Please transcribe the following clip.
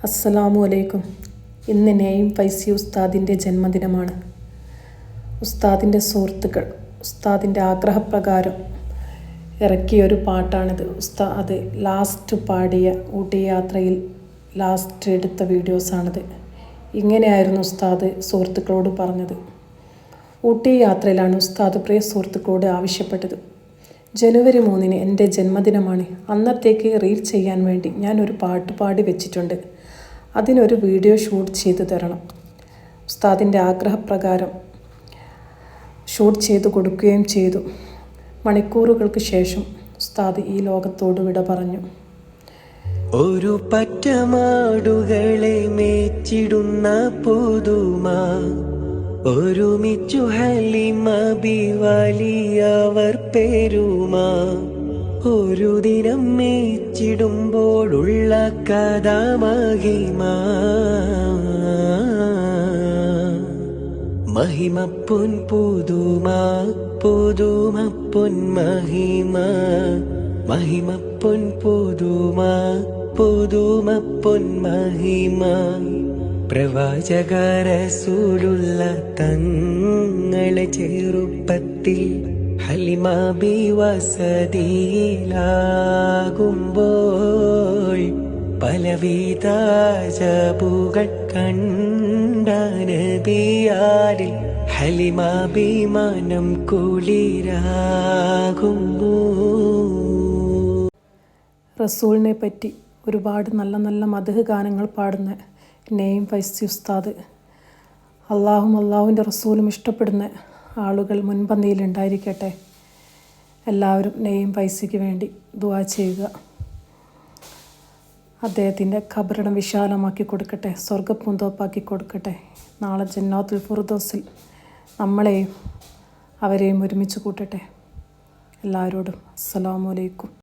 അസ്സലാമു അലൈക്കും. ഇന്ന് നെയ്യിം ഫൈസി ഉസ്താദിൻ്റെ ജന്മദിനമാണ്. ഉസ്താദിൻ്റെ സുഹൃത്തുക്കൾ ഉസ്താദിൻ്റെ ആഗ്രഹപ്രകാരം ഇറക്കിയൊരു പാട്ടാണിത്. ഉസ്താദ് ലാസ്റ്റ് പാടിയ ഊട്ടി യാത്രയിൽ ലാസ്റ്റ് എടുത്ത വീഡിയോസാണിത്. ഇങ്ങനെയായിരുന്നു ഉസ്താദ് സുഹൃത്തുക്കളോട് പറഞ്ഞത്. ഊട്ടി യാത്രയിലാണ് ഉസ്താദ് പ്രിയ സുഹൃത്തുക്കളോട് ആവശ്യപ്പെട്ടത്. ജനുവരി 3 എൻ്റെ ജന്മദിനമാണ്. അന്നത്തേക്ക് റീൽ ചെയ്യാൻ വേണ്ടി ഞാനൊരു പാട്ട് പാടി വെച്ചിട്ടുണ്ട്. അതിനൊരു വീഡിയോ ഷൂട്ട് ചെയ്തു തരണം. ഉസ്താദിൻ്റെ ആഗ്രഹപ്രകാരം ഷൂട്ട് ചെയ്തു കൊടുക്കുകയും ചെയ്തു. മണിക്കൂറുകൾക്ക് ശേഷം ഉസ്താദ് ഈ ലോകത്തോട് വിട പറഞ്ഞു. ഒരു പറ്റമാടുകളെ മേച്ചിടുന്ന പുതുമ ഒരുമിച്ചു ഹലിമ ബിവലിയവർ പെരുമ ഒരു ദിനം മേച്ചിടുമ്പോഴുള്ള കഥ മഹിമ മഹിമപ്പൊൻ പുതുമ പുതുമപ്പൊൻ മഹിമ മഹിമപ്പൊൻ പുതുമ പുതുമപ്പൊൻ മഹിമ പ്രവാചക റസൂലുള്ള തങ്ങളെ ചെറുപ്പത്തിൽ ഹലിമ വസതിയിലാകുമ്പോൾ പലവിധ ജബുകൾ കണ്ട നബിയാരിൽ ഹലിമ മനം കുളിരാകുന്നു. റസൂലിനെ പറ്റി ഒരുപാട് നല്ല നല്ല മദ്ഹ് ഗാനങ്ങൾ പാടുന്ന നെയ്യിം ഫൈസി ഉസ്താദ്, അള്ളാഹുവിൻ്റെ റസൂലും ഇഷ്ടപ്പെടുന്ന ആളുകൾ മുൻപന്തിയിലുണ്ടായിരിക്കട്ടെ. എല്ലാവരും നെയ്യിം ഫൈസിക്ക് വേണ്ടി ദുആ ചെയ്യുക. അദ്ദേഹത്തിൻ്റെ ഖബറിടം വിശാലമാക്കി കൊടുക്കട്ടെ, സ്വർഗ്ഗപ്പൂന്തോപ്പാക്കി കൊടുക്കട്ടെ. നാളെ ജന്നാത്തുൽ ഫിർദൗസിൽ നമ്മളെയും അവരെയും ഒരുമിച്ച് കൂട്ടട്ടെ. എല്ലാവരോടും അസ്സലാമു അലൈക്കും.